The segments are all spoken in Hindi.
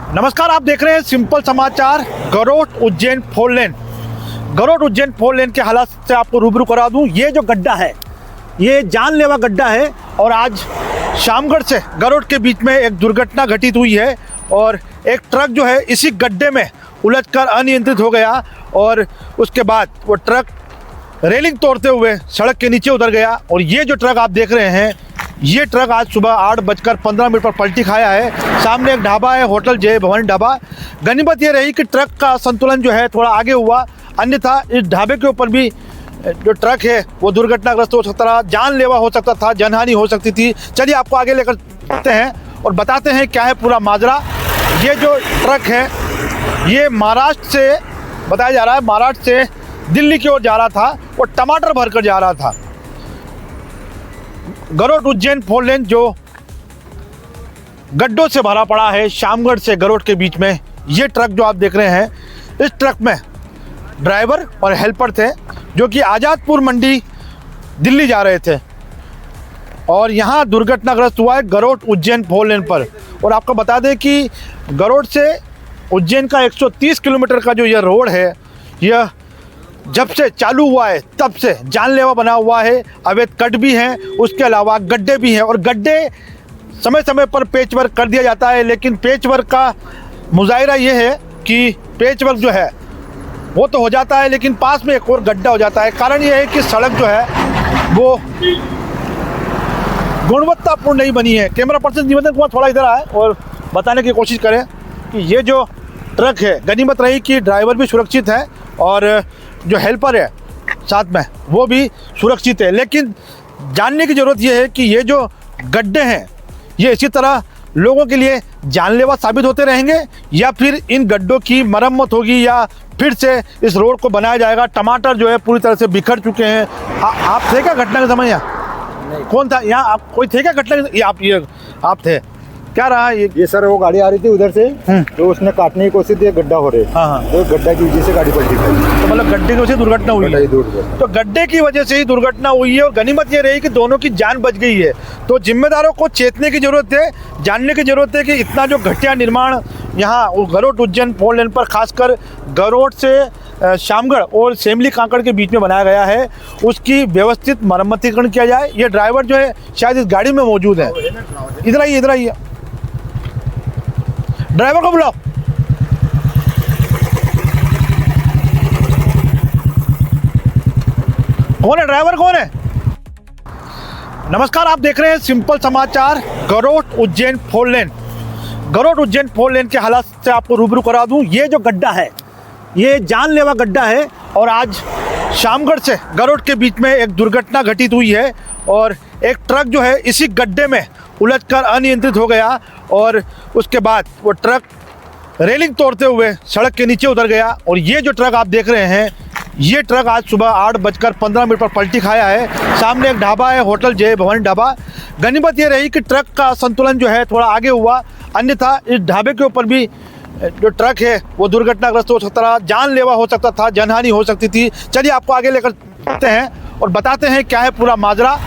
नमस्कार, आप देख रहे हैं सिंपल समाचार। गरोट उज्जैन 4 लेन, गरोट उज्जैन 4 लेन के हालात से आपको रूबरू करा दूं। ये जो गड्ढा है ये जानलेवा गड्ढा है और आज शामगढ़ से गरोट के बीच में एक दुर्घटना घटित हुई है और एक ट्रक जो है इसी गड्ढे में उलझकर अनियंत्रित हो गया और उसके बाद वो ट्रक रेलिंग तोड़ते हुए सड़क के नीचे उतर गया। और ये जो ट्रक आप देख रहे हैं ये ट्रक आज सुबह 8:15 पर पलटी खाया है। सामने एक ढाबा है, होटल जय भवानी ढाबा। गनीमत ये रही कि ट्रक का संतुलन जो है थोड़ा आगे हुआ, अन्यथा इस ढाबे के ऊपर भी जो ट्रक है वो दुर्घटनाग्रस्त हो सकता था, जानलेवा हो सकता था, जनहानि हो सकती थी। चलिए आपको आगे लेकर चलते हैं और बताते हैं क्या है पूरा माजरा। ये जो ट्रक है ये महाराष्ट्र से बताया जा रहा है, महाराष्ट्र से दिल्ली की ओर जा रहा था और टमाटर भरकर जा रहा था। गरोट उज्जैन 4 लेन जो गड्ढों से भरा पड़ा है शामगढ़ से गरोट के बीच में, ये ट्रक जो आप देख रहे हैं इस ट्रक में ड्राइवर और हेल्पर थे जो कि आज़ादपुर मंडी दिल्ली जा रहे थे और यहाँ दुर्घटनाग्रस्त हुआ है गरोट उज्जैन 4 लेन पर। और आपको बता दें कि गरोट से उज्जैन का 130 किलोमीटर का जो यह रोड है यह जब से चालू हुआ है तब से जानलेवा बना हुआ है। अवैध कट भी हैं, उसके अलावा गड्ढे भी हैं और गड्ढे समय समय पर पेच वर्क कर दिया जाता है, लेकिन पेच वर्क का मुजाहिरा ये है कि पेच वर्क जो है वो तो हो जाता है लेकिन पास में एक और गड्ढा हो जाता है। कारण ये है कि सड़क जो है वो गुणवत्तापूर्ण नहीं बनी है। कैमरा पर्सन निवेदन कुमार थोड़ा इधर आए और बताने की कोशिश करें कि ये जो ट्रक है, गनीमत रही कि ड्राइवर भी सुरक्षित है और जो हेल्पर है साथ में वो भी सुरक्षित है। लेकिन जानने की ज़रूरत ये है कि ये जो गड्ढे हैं ये इसी तरह लोगों के लिए जानलेवा साबित होते रहेंगे या फिर इन गड्ढों की मरम्मत होगी या फिर से इस रोड को बनाया जाएगा। टमाटर जो है पूरी तरह से बिखर चुके हैं। आप थे क्या घटना के समय यहाँ? कौन था यहाँ? आप कोई थे क्या घटना के? ये आप थे? क्या रहा ये सर वो गाड़ी आ रही थी उधर से तो उसने काटने की कोशिश की, गड्ढा हो रहे। हाँ। तो गड्ढा की वजह से गाड़ी पलटी गई। तो मतलब गड्ढे की वजह से दुर्घटना हुई है। तो गड्ढे की वजह से ही दुर्घटना हुई है और गनीमत ये रही कि दोनों की जान बच गई है। तो जिम्मेदारों को चेतने की जरूरत है, जानने की जरूरत है कि इतना जो घटिया निर्माण यहाँ गरोट उज्जैन 4 लेन पर खासकर गरोट से शामगढ़ और सेमली कांकड़ के बीच में बनाया गया है उसकी व्यवस्थित मरम्मतीकरण किया जाए। ये ड्राइवर जो है शायद इस गाड़ी में मौजूद है। इधर आइए, इधर आइए, ड्राइवर को बुलाओ। कौन है ड्राइवर, कौन है? नमस्कार, आप देख रहे हैं सिंपल समाचार। गरोट उज्जैन 4 लेन, गरोट उज्जैन 4 लेन के हालात से आपको रूबरू करा दूं। ये जो गड्ढा है ये जानलेवा गड्ढा है और आज शामगढ़ से गरोट के बीच में एक दुर्घटना घटित हुई है और एक ट्रक जो है इसी गड्ढे में उलझकर अनियंत्रित हो गया और उसके बाद वो ट्रक रेलिंग तोड़ते हुए सड़क के नीचे उतर गया। और ये जो ट्रक आप देख रहे हैं ये ट्रक आज सुबह 8:15 पर पलटी खाया है। सामने एक ढाबा है, होटल जय भवानी ढाबा। गनीमत ये रही कि ट्रक का संतुलन जो है थोड़ा आगे हुआ, अन्यथा इस ढाबे के ऊपर भी जो ट्रक है वो दुर्घटनाग्रस्त हो सकता था, जानलेवा हो सकता था, जनहानि हो सकती थी। चलिए आपको आगे लेकर चलते हैं और बताते हैं क्या है पूरा माजरा।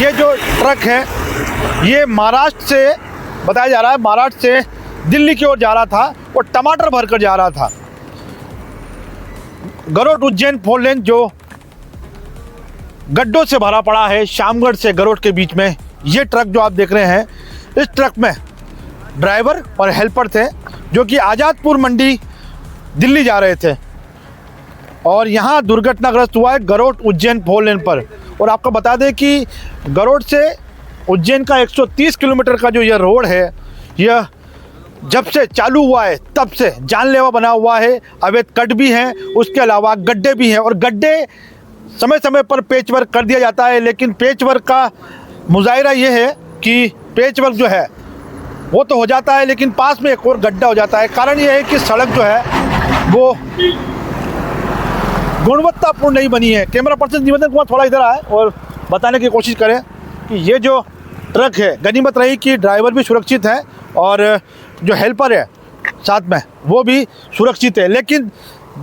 ये जो ट्रक है ये महाराष्ट्र से बताया जा रहा है, महाराष्ट्र से दिल्ली की ओर जा रहा था और टमाटर भरकर जा रहा था। गरोट उज्जैन 4 लेन जो गड्ढों से भरा पड़ा है शामगढ़ से गरोट के बीच में, ये ट्रक जो आप देख रहे हैं इस ट्रक में ड्राइवर और हेल्पर थे जो कि आज़ादपुर मंडी दिल्ली जा रहे थे और यहाँ दुर्घटनाग्रस्त हुआ है गरोट उज्जैन 4 लेन पर। और आपको बता दें कि गरोट से उज्जैन का 130 किलोमीटर का जो यह रोड है यह जब से चालू हुआ है तब से जानलेवा बना हुआ है। अवैध कट भी हैं, उसके अलावा गड्ढे भी हैं और गड्ढे समय समय पर पेच वर्क कर दिया जाता है, लेकिन पेच वर्क का मुजाहिरा ये है कि पेच वर्क जो है वो तो हो जाता है लेकिन पास में एक और गड्ढा हो जाता है। कारण ये है कि सड़क जो है वो गुणवत्तापूर्ण नहीं बनी है। कैमरा पर्सन निवेदन कुमार थोड़ा इधर आए और बताने की कोशिश करें कि ये जो ट्रक है, गनीमत रही कि ड्राइवर भी सुरक्षित है और जो हेल्पर है साथ में वो भी सुरक्षित है। लेकिन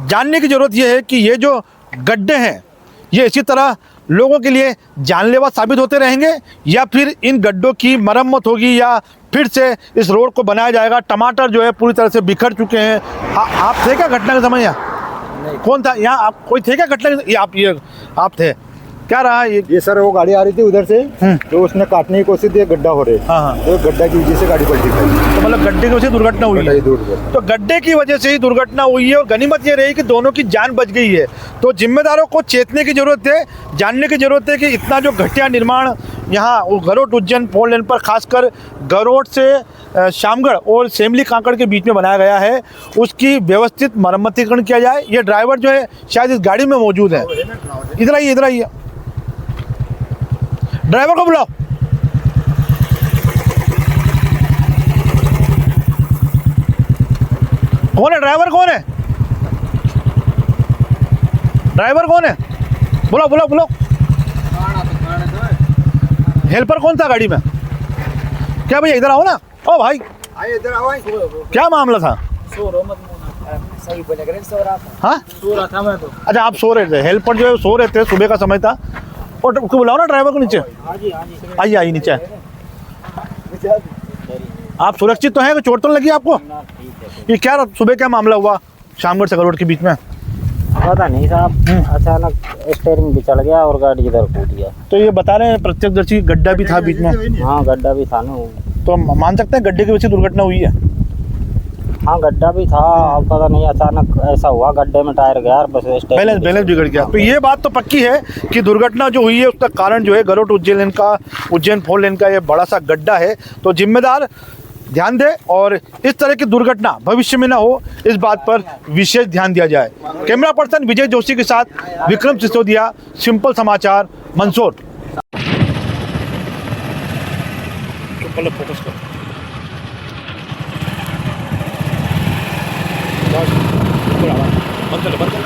जानने की ज़रूरत ये है कि ये जो गड्ढे हैं ये इसी तरह लोगों के लिए जानलेवा साबित होते रहेंगे, या फिर इन गड्ढों की मरम्मत होगी, या फिर से इस रोड को बनाया जाएगा। टमाटर जो है पूरी तरह से बिखर चुके हैं। आप थे क्या घटना के समय यहाँ? कौन था यहाँ? आप कोई थे क्या घटना के? आप थे? क्या रहा ये सर वो गाड़ी आ रही थी उधर से, तो उसने काटने की कोशिश की, गड्ढा हो रहे। हाँ। तो गड्ढा की वजह से गाड़ी पलटी खाई। तो मतलब गड्ढे की वजह से दुर्घटना हुई है। तो गड्ढे की वजह से ही दुर्घटना हुई है, और गनीमत ये रही कि दोनों की जान बच गई है। तो जिम्मेदारों को चेतने की जरूरत है, जानने की जरूरत है कि इतना जो घटिया निर्माण यहाँ गरोट उज्जैन 4 लेन पर, खासकर गरोट से शामगढ़ और सेमली कांकड़ के बीच में बनाया गया है, उसकी व्यवस्थित मरम्मतीकरण किया जाए। ये ड्राइवर जो है शायद इस गाड़ी में मौजूद है। इधर आइए, ड्राइवर को बुलाओ। कौन है ड्राइवर? कौन है? बुलाओ। हेल्पर कौन था गाड़ी में? क्या भैया इधर आओ ना। ओ भाई इधर आओ। क्या मामला था? सही बोले करें, सो रहा था। हाँ, सो रहा था मैं तो। अच्छा, आप सो रहे थे। हेल्पर जो है सो रहे थे, सुबह का समय था। और उसको बुलाओ ना ड्राइवर को नीचे। आइए नीचे। आप सुरक्षित तो हैं? कोई चोट तो नहीं लगी आपको? ये क्या सुबह क्या मामला हुआ शामगढ़ से गरोट के बीच में? पता नहीं साहब, अचानक स्टीयरिंग भी चल गया और गाड़ी इधर कूद गया। तो ये बता रहे हैं प्रत्यक्षदर्शी गड्ढा भी था बीच में। हाँ, गड्ढा भी था ना। तो मान सकते हैं गड्ढे की वजह से दुर्घटना हुई है? हाँ, गड्ढा भी था। अब पता नहीं अचानक ऐसा हुआ, गड्ढे में टायर गया और बस बैलेंस बिगड़ गया। तो ये बात तो पक्की है कि दुर्घटना जो हुई है उसका कारण जो है गरोट उज्जैन 4 लेन का ये बड़ा सा गड्ढा है। तो जिम्मेदार ध्यान दें और इस तरह की दुर्घटना भविष्य में ना हो, इस बात पर विशेष ध्यान दिया जाए। कैमरा पर्सन विजय जोशी के साथ विक्रम सिसोदिया, सिंपल समाचार, मंदसौर। फोकस कर। बंद कर।